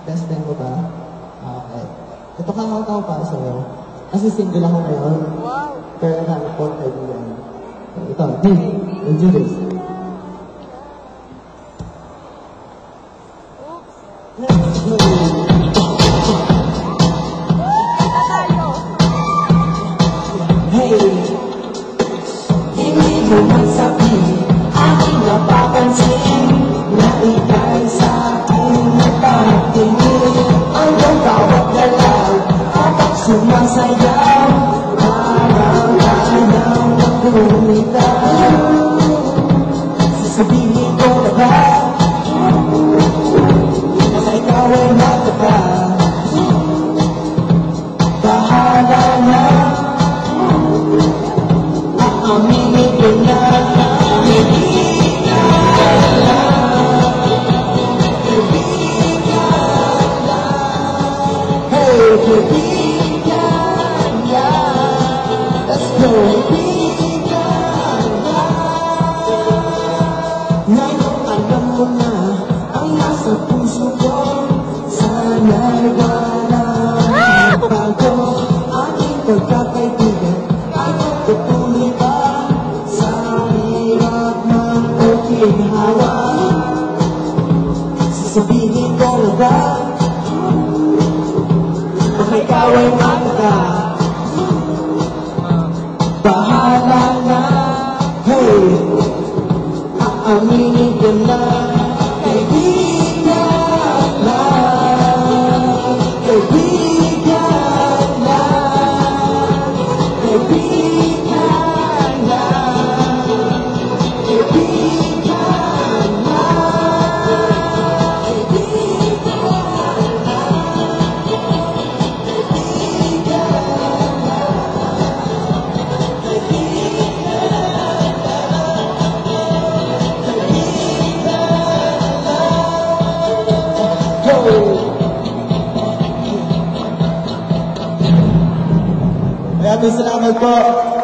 Best friend mo ba? Okay. Ito kakanta ko para sa'yo. Kasi single ako ngayon. Wow! Pero nakakaport kaibigan. Ito, hey, let's do this. Hey, hindi mo man sabihin, aking napapansin, na ika'y sa akin nagpatingin. Ang bawat galaw, kapag sumasayaw, parang kanyang nagumitaw. Sasabihin ko na ba, na ikaw ay mataba? Bahala na, aaminin ko na, kaibigan lang. Hey, kaibigan lang. Let's go, kaibigan lang. Ngayon alam mo na ang nasa puso ko. Sana'y walang bago ating pagkakaibigan. Kahit tutuloy pa sa hirap ng pagkinawa. Sasabihin ko na ba, baka ikaw ay mataka. Bahala na, hey, aaminin ko na, kaibigan lang, kaibigan lang, kaibigan lang, kaibigan lang, Maraming salamat po.